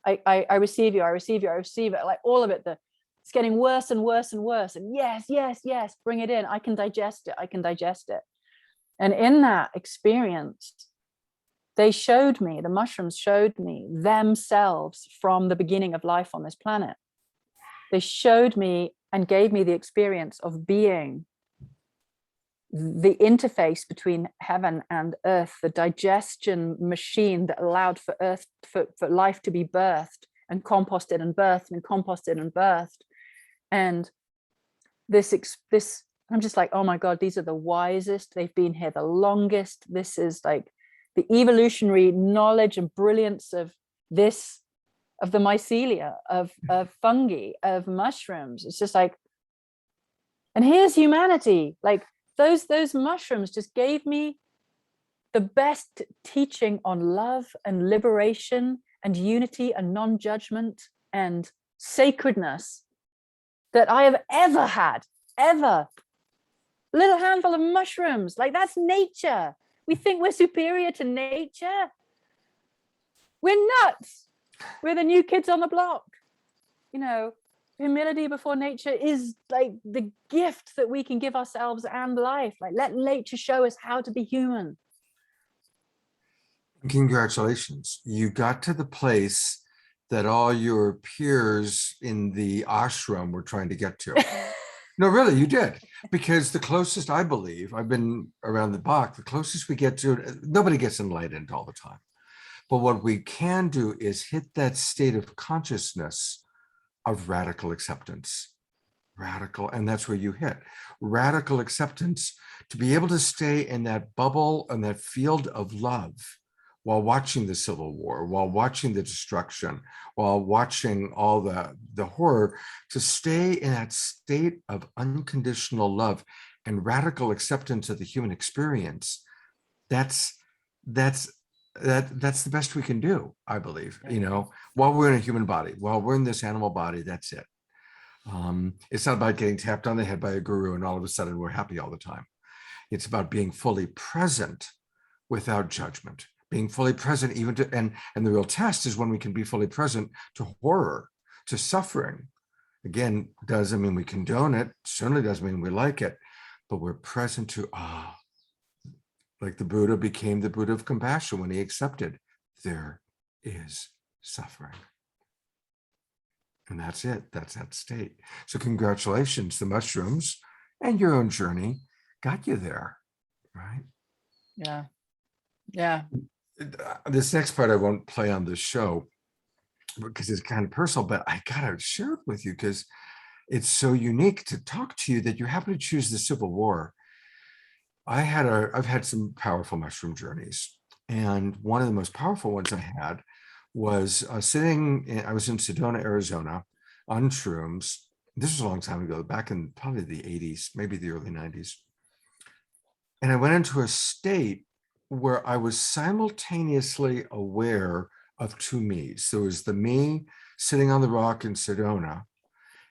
I receive you, I receive you, I receive it, like all of it, it's getting worse and worse and worse, and yes, bring it in, I can digest it. And in that experience, the mushrooms showed me themselves from the beginning of life on this planet. They showed me and gave me the experience of being the interface between heaven and earth, the digestion machine that allowed for earth, for life to be birthed and composted and birthed and composted and birthed. And this, I'm just like, oh my God, these are the wisest. They've been here the longest. This is like the evolutionary knowledge and brilliance of the mycelia, of fungi, of mushrooms. It's just like, and here's humanity. Like those mushrooms just gave me the best teaching on love and liberation and unity and non-judgment and sacredness that I have ever had, ever. Little handful of mushrooms, like that's nature. We think we're superior to nature. We're nuts. We're the new kids on the block. You know, humility before nature is like the gift that we can give ourselves and life. Like let nature show us how to be human. Congratulations. You got to the place that all your peers in the ashram were trying to get to. No, really, you did. Because the closest, I believe, I've been around the block, the closest we get to it, nobody gets enlightened all the time. But what we can do is hit that state of consciousness of radical acceptance. Radical, and that's where you hit. Radical acceptance, to be able to stay in that bubble and that field of love while watching the Civil War, while watching the destruction, while watching all the horror, to stay in that state of unconditional love and radical acceptance of the human experience. That's the best we can do, I believe. You know, while we're in a human body, while we're in this animal body, that's it. It's not about getting tapped on the head by a guru and all of a sudden we're happy all the time. It's about being fully present without judgment. Being fully present even to, and the real test is when we can be fully present to horror, to suffering. Again, doesn't mean we condone it, certainly doesn't mean we like it, but we're present to, like the Buddha became the Buddha of compassion when he accepted there is suffering. And that's it, that's that state. So congratulations, the mushrooms and your own journey got you there, right? Yeah. This next part I won't play on this show because it's kind of personal, but I gotta share it with you because it's so unique to talk to you that you happen to choose the Civil War. I've had some powerful mushroom journeys, and one of the most powerful ones I had was I was in Sedona, Arizona on shrooms. This was a long time ago, back in probably the 80s, maybe the early 90s. And I went into a state where I was simultaneously aware of two me's. There was the me sitting on the rock in Sedona,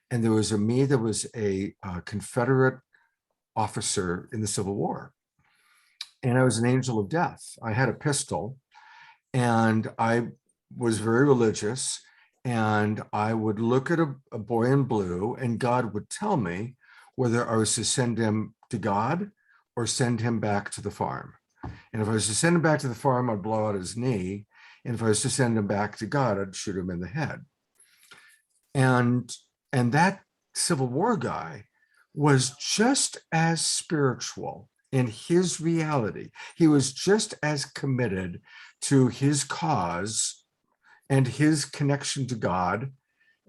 and there was a me that was a Confederate officer in the Civil War. And I was an angel of death. I had a pistol, and I was very religious. And I would look at a boy in blue, and God would tell me whether I was to send him to God or send him back to the farm. And if I was to send him back to the farm, I'd blow out his knee. And if I was to send him back to God, I'd shoot him in the head. And that Civil War guy was just as spiritual in his reality. He was just as committed to his cause and his connection to God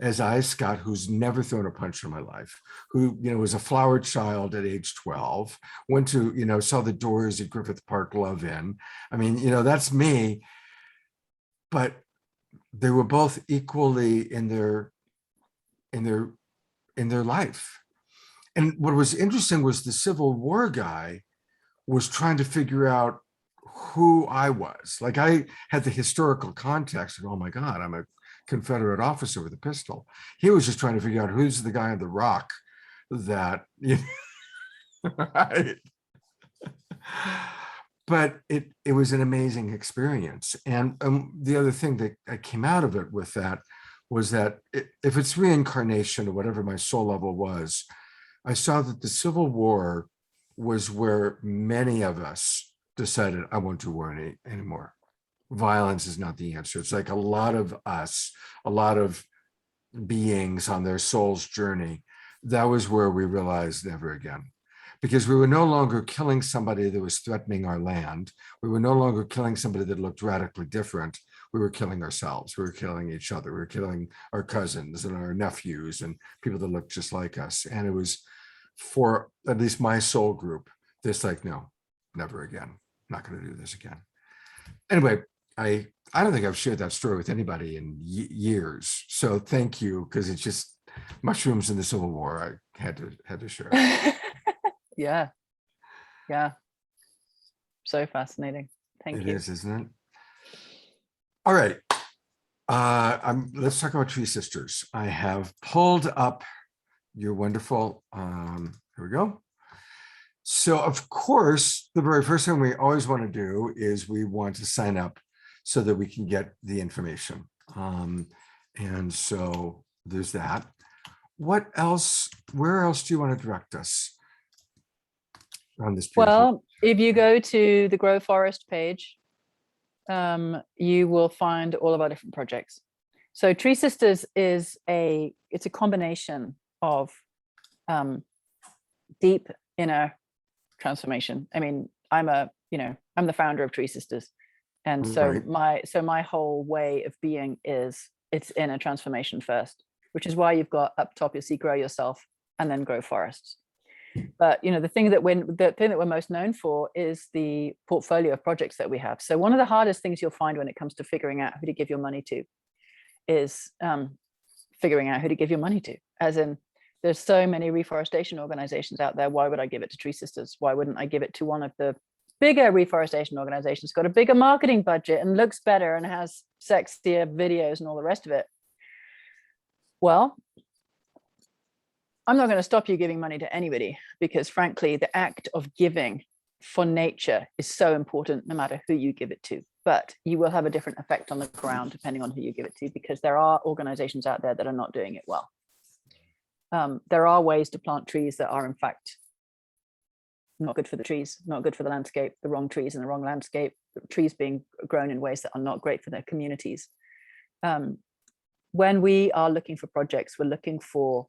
as I, Scott, who's never thrown a punch in my life, who, was a flower child at age 12, went to, saw the Doors at Griffith Park Love-In. I mean, that's me. But they were both equally in their life. And what was interesting was the Civil War guy was trying to figure out who I was. Like, I had the historical context of, oh my God, I'm a Confederate officer with a pistol. He was just trying to figure out who's the guy on the rock that, right? But it was an amazing experience. And the other thing that came out of it with that was that if it's reincarnation or whatever my soul level was, I saw that the Civil War was where many of us decided, I won't do war anymore. Violence is not the answer. It's like a lot of us, a lot of beings on their soul's journey, that was where we realized never again. Because we were no longer killing somebody that was threatening our land. We were no longer killing somebody that looked radically different. We were killing ourselves. We were killing each other. We were killing our cousins and our nephews and people that looked just like us. And it was, for at least my soul group, this like, no, never again. I'm not going to do this again. Anyway, I don't think I've shared that story with anybody in years. So thank you, because it's just mushrooms in the Civil War. I had to share. Yeah. So fascinating. Thank you. It is, isn't it? All right. Let's talk about Tree Sisters. I have pulled up your wonderful, here we go. So of course, the very first thing we always want to do is we want to sign up so that we can get the information. And so there's that. What else, where else do you want to direct us on this? Well, if you go to the Grow Forest page, you will find all of our different projects. So Tree Sisters is it's a combination of deep inner transformation. I mean, I'm the founder of Tree Sisters. And so right. my whole way of being is it's inner transformation first, which is why you've got up top, you'll see Grow Yourself and then Grow Forests. But the thing that we're most known for is the portfolio of projects that we have. So one of the hardest things you'll find when it comes to figuring out who to give your money to is figuring out who to give your money to. As in, there's so many reforestation organizations out there. Why would I give it to Tree Sisters? Why wouldn't I give it to one of the bigger reforestation organizations, got a bigger marketing budget and looks better and has sexier videos and all the rest of it? Well, I'm not going to stop you giving money to anybody, because frankly, the act of giving for nature is so important no matter who you give it to. But you will have a different effect on the ground depending on who you give it to, because there are organizations out there that are not doing it well. There are ways to plant trees that are in fact not good for the trees, not good for the landscape, the wrong trees in the wrong landscape, trees being grown in ways that are not great for their communities. When we are looking for projects, we're looking for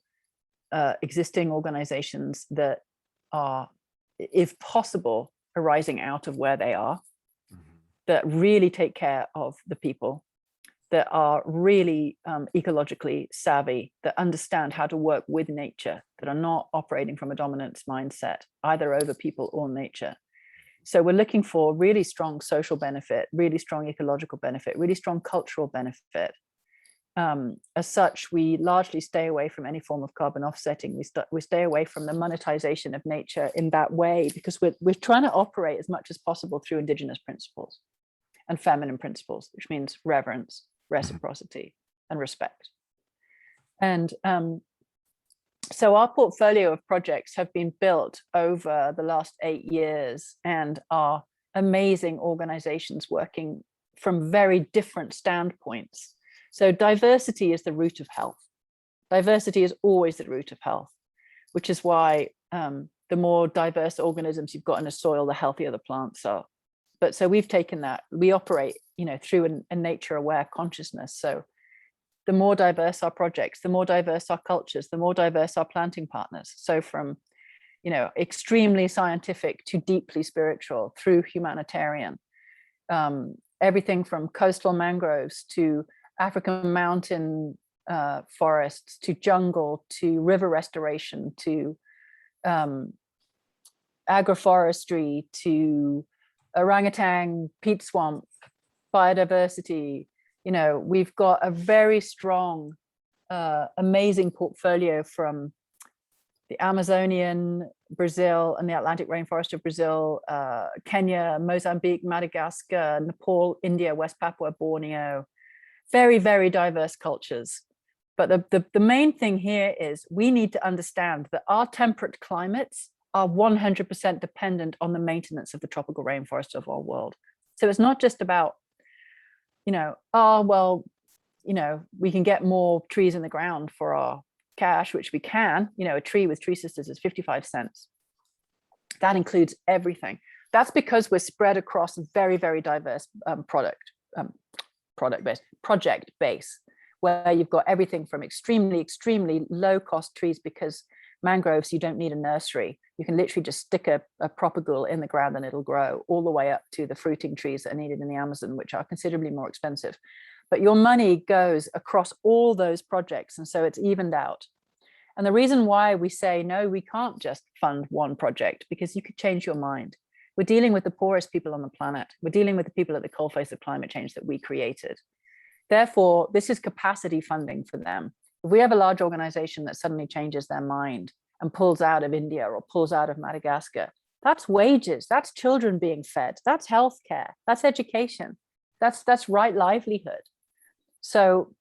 existing organizations that are, if possible, arising out of where they are, that really take care of the people, that are really ecologically savvy, that understand how to work with nature, that are not operating from a dominance mindset, either over people or nature. So we're looking for really strong social benefit, really strong ecological benefit, really strong cultural benefit, as such, we largely stay away from any form of carbon offsetting. We stay away from the monetization of nature in that way, because we're trying to operate as much as possible through indigenous principles and feminine principles, which means reverence, reciprocity, and respect. And so our portfolio of projects have been built over the last 8 years, and are amazing organizations working from very different standpoints. So diversity is the root of health. Diversity is always the root of health, which is why the more diverse organisms you've got in a soil, the healthier the plants are. But so we've taken that, we operate, through a nature-aware consciousness. So the more diverse our projects, the more diverse our cultures, the more diverse our planting partners. So from, extremely scientific to deeply spiritual through humanitarian, everything from coastal mangroves to African mountain forests, to jungle, to river restoration, to agroforestry, to orangutan, peat swamp, biodiversity. We've got a very strong, amazing portfolio from the Amazonian, Brazil, and the Atlantic rainforest of Brazil, Kenya, Mozambique, Madagascar, Nepal, India, West Papua, Borneo. Very, very diverse cultures. But the main thing here is we need to understand that our temperate climates are 100% dependent on the maintenance of the tropical rainforest of our world. So it's not just about, we can get more trees in the ground for our cash, which we can. A tree with Tree Sisters is 55 cents. That includes everything. That's because we're spread across a very, very diverse project base, where you've got everything from extremely, extremely low cost trees, because mangroves, you don't need a nursery. You can literally just stick a propagule in the ground and it'll grow, all the way up to the fruiting trees that are needed in the Amazon, which are considerably more expensive. But your money goes across all those projects, and so it's evened out. And the reason why we say, no, we can't just fund one project, because you could change your mind. We're dealing with the poorest people on the planet. We're dealing with the people at the coalface of climate change that we created. Therefore, this is capacity funding for them. If we have a large organization that suddenly changes their mind and pulls out of India or pulls out of Madagascar, that's wages, that's children being fed, that's healthcare, that's education, that's right livelihood. So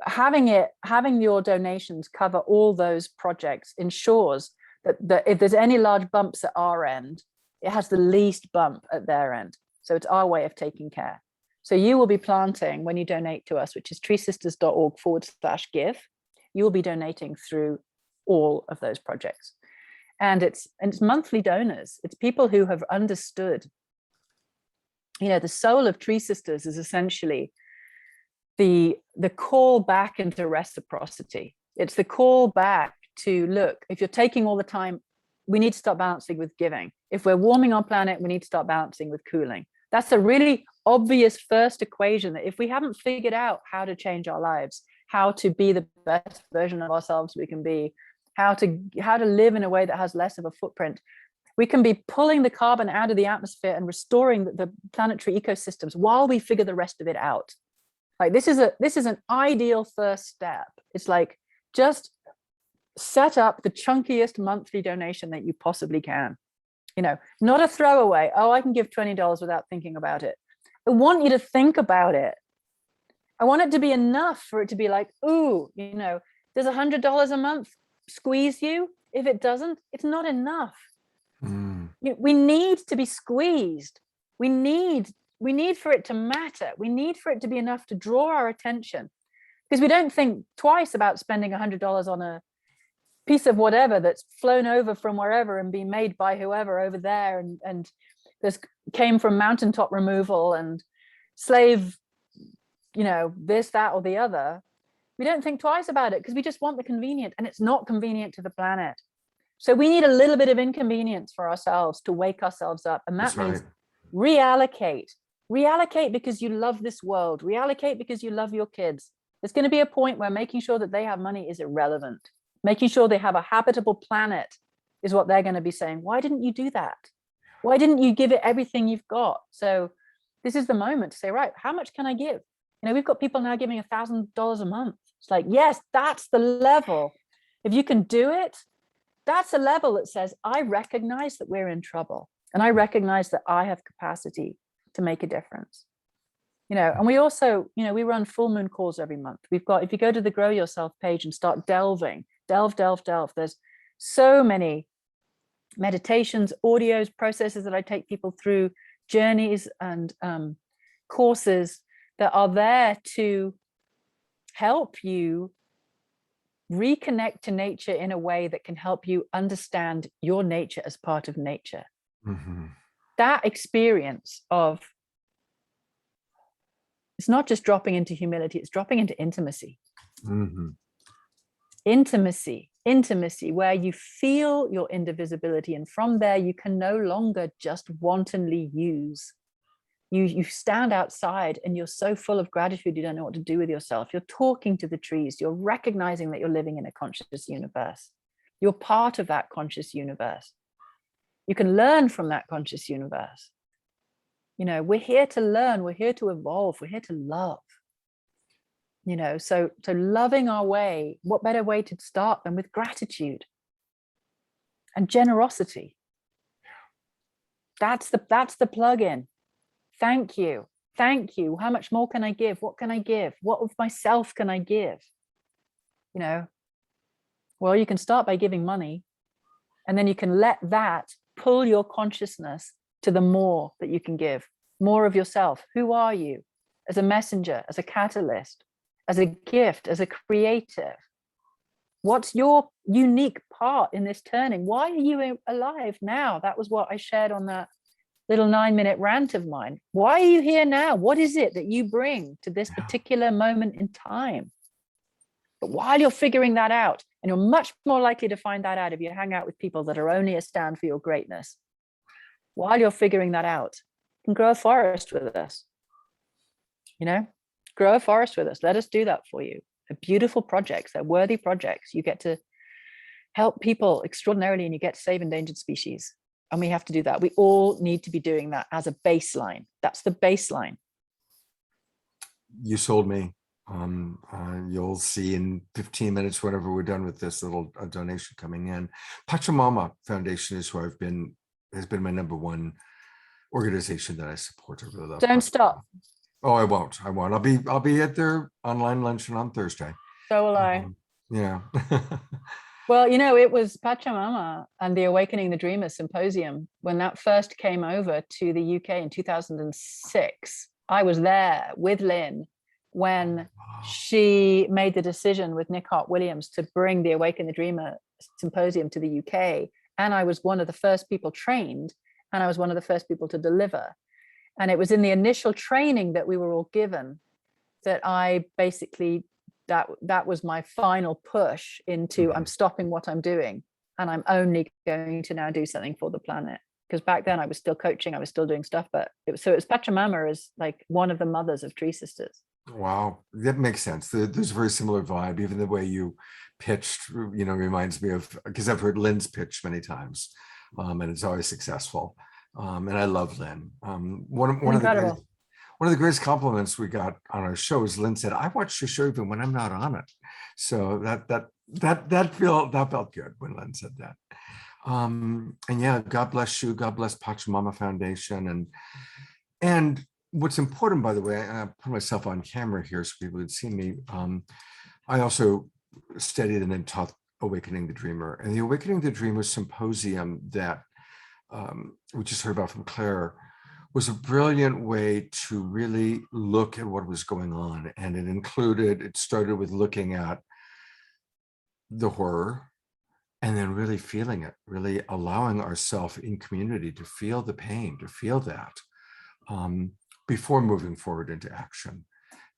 having your donations cover all those projects ensures that if there's any large bumps at our end, it has the least bump at their end. So it's our way of taking care. So you will be planting, when you donate to us, which is treesisters.org/give, you will be donating through all of those projects. And it's monthly donors. It's people who have understood, the soul of Tree Sisters is essentially the call back into reciprocity. It's the call back to, look, if you're taking all the time, we need to start balancing with giving. If we're warming our planet, we need to start balancing with cooling. That's a really obvious first equation, that if we haven't figured out how to change our lives, how to be the best version of ourselves we can be, how to live in a way that has less of a footprint, we can be pulling the carbon out of the atmosphere and restoring the planetary ecosystems while we figure the rest of it out. Like this is an ideal first step. It's like, just set up the chunkiest monthly donation that you possibly can. Not a throwaway, oh, I can give $20 without thinking about it. I want you to think about it. I want it to be enough for it to be like, ooh, does $100 a month squeeze you? If it doesn't, it's not enough. We need to be squeezed. We need for it to matter. We need for it to be enough to draw our attention, because we don't think twice about spending $100 on a piece of whatever that's flown over from wherever and been made by whoever over there, and this came from mountaintop removal and slave, this, that, or the other. We don't think twice about it because we just want the convenient, and it's not convenient to the planet. So we need a little bit of inconvenience for ourselves to wake ourselves up. And that means reallocate because you love this world, reallocate because you love your kids. There's going to be a point where making sure that they have money is irrelevant. Making sure they have a habitable planet is what they're going to be saying. Why didn't you do that? Why didn't you give it everything you've got? So this is the moment to say, right, how much can I give? You know, we've got people now giving $1,000 a month. It's like, yes, that's the level. If you can do it, that's a level that says, I recognize that we're in trouble, and I recognize that I have capacity to make a difference. You know, and we also, you know, we run full moon calls every month. We've got, if you go to the Grow Yourself page and start delve, there's so many meditations, audios, processes that I take people through, journeys and courses that are there to help you reconnect to nature in a way that can help you understand your nature as part of nature. Mm-hmm. That experience of, it's not just dropping into humility, it's dropping into intimacy. Mm-hmm. Intimacy, where you feel your indivisibility, and from there you can no longer just wantonly use. You stand outside and you're so full of gratitude you don't know what to do with yourself. You're talking to the trees, you're recognizing that you're living in a conscious universe. You're part of that conscious universe. You can learn from that conscious universe. You know, we're here to learn, we're here to evolve, we're here to love. You know, so loving our way, what better way to start than with gratitude and generosity? That's the plug-in. Thank you. How much more can I give? What can I give? What of myself can I give? You know, well, you can start by giving money, and then you can let that pull your consciousness to the more that you can give, more of yourself. Who are you as a messenger, as a catalyst, as a gift, as a creative? What's your unique part in this turning? Why are you alive now? That was what I shared on that little 9-minute rant of mine. Why are you here now? What is it that you bring to this particular moment in time? But while you're figuring that out, and you're much more likely to find that out if you hang out with people that are only a stand for your greatness, while you're figuring that out, you can grow a forest with us. You know, grow a forest with us. Let us do that for you. They're beautiful projects. They're worthy projects. You get to help people extraordinarily, and you get to save endangered species. And we have to do that. We all need to be doing that as a baseline. That's the baseline. You sold me. You'll see in 15 minutes, whenever we're done with this, little donation coming in. Pachamama Foundation is who has been my number one organization that I support. I really love. Don't stop. Oh, I won't. I'll be at their online luncheon on Thursday. So will I. Yeah. Well, you know, it was Pachamama and the Awakening the Dreamer Symposium. When that first came over to the UK in 2006, I was there with Lynn when she made the decision with Nick Hart-Williams to bring the Awaken the Dreamer Symposium to the UK. And I was one of the first people trained, and I was one of the first people to deliver. And it was in the initial training that we were all given that I basically, that was my final push into, I'm stopping what I'm doing, and I'm only going to now do something for the planet. Because back then I was still coaching, I was still doing stuff, but it was Pachamama is like one of the mothers of Tree Sisters. Wow, that makes sense. There's a very similar vibe. Even the way you pitched, you know, reminds me of, because I've heard Lynn's pitch many times, and it's always successful. And I love Lynn. One of the greatest compliments we got on our show is Lynn said, "I watch your show even when I'm not on it." So that felt good when Lynn said that. And yeah, God bless you. God bless Pachamama Foundation. And what's important, by the way, I put myself on camera here so people could see me. I also studied and then taught Awakening the Dreamer, and the Awakening the Dreamer Symposium that we just heard about from Clare was a brilliant way to really look at what was going on. And it started with looking at the horror and then really feeling it, really allowing ourselves in community to feel the pain, to feel that before moving forward into action.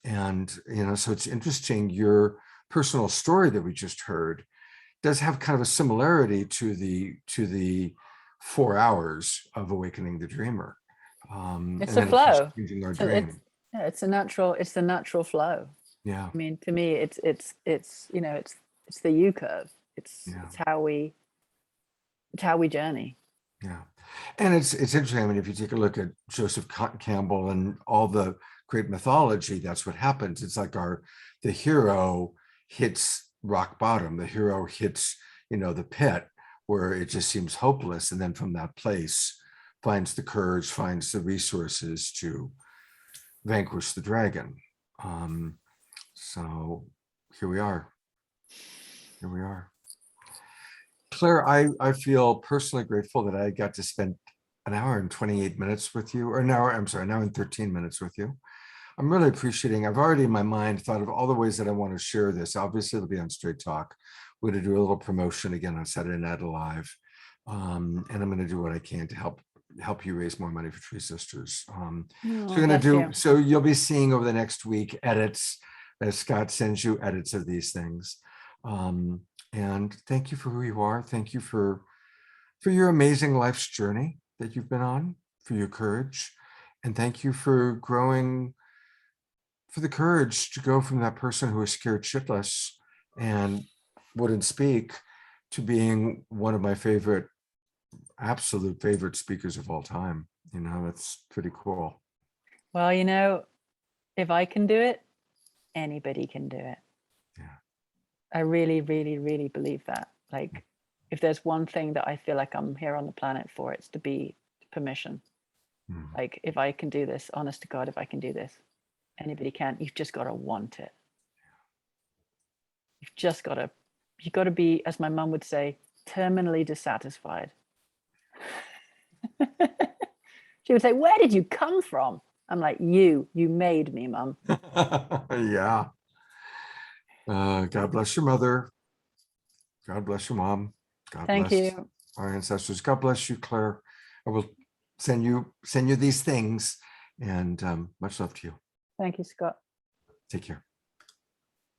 And, you know, so it's interesting, your personal story that we just heard does have kind of a similarity to the 4 hours of Awakening the Dreamer. It's a flow. It's the natural flow. Yeah. I mean, to me, it's you know, it's the U curve. It's how we journey. Yeah. And it's interesting. I mean, if you take a look at Joseph Campbell and all the great mythology, that's what happens. It's like the hero hits rock bottom. The hero hits, the pit where it just seems hopeless. And then from that place finds the courage, finds the resources to vanquish the dragon. So here we are. Here we are. Claire, I feel personally grateful that I got to spend an hour and 28 minutes with you, or an hour and 13 minutes with you. I'm really appreciating, I've already in my mind thought of all the ways that I want to share this. Obviously, it'll be on Straight Talk. We're going to do a little promotion again on Saturday Night Live. And I'm going to do what I can to help you raise more money for Tree Sisters. So you'll be seeing over the next week edits as Scott sends you edits of these things. And thank you for who you are. Thank you for your amazing life's journey that you've been on, for your courage. And thank you for growing, for the courage to go from that person who was scared shitless and wouldn't speak to being one of my absolute favorite speakers of all time. That's pretty cool. Well, if I can do it, anybody can do it. Yeah. I really, really, really believe that. Like, if there's one thing that I feel like I'm here on the planet for, it's to be permission. Like, if I can do this, honest to God, if I can do this, anybody can. You've just got to want it. You've got to be, as my mum would say, terminally dissatisfied. She would say, "Where did you come from?" I'm like, you made me, Mum. Yeah. God bless your mother. God bless your mom. God Thank bless you. our ancestors. God bless you, Claire. I will send you these things, and much love to you. Thank you, Scott. Take care.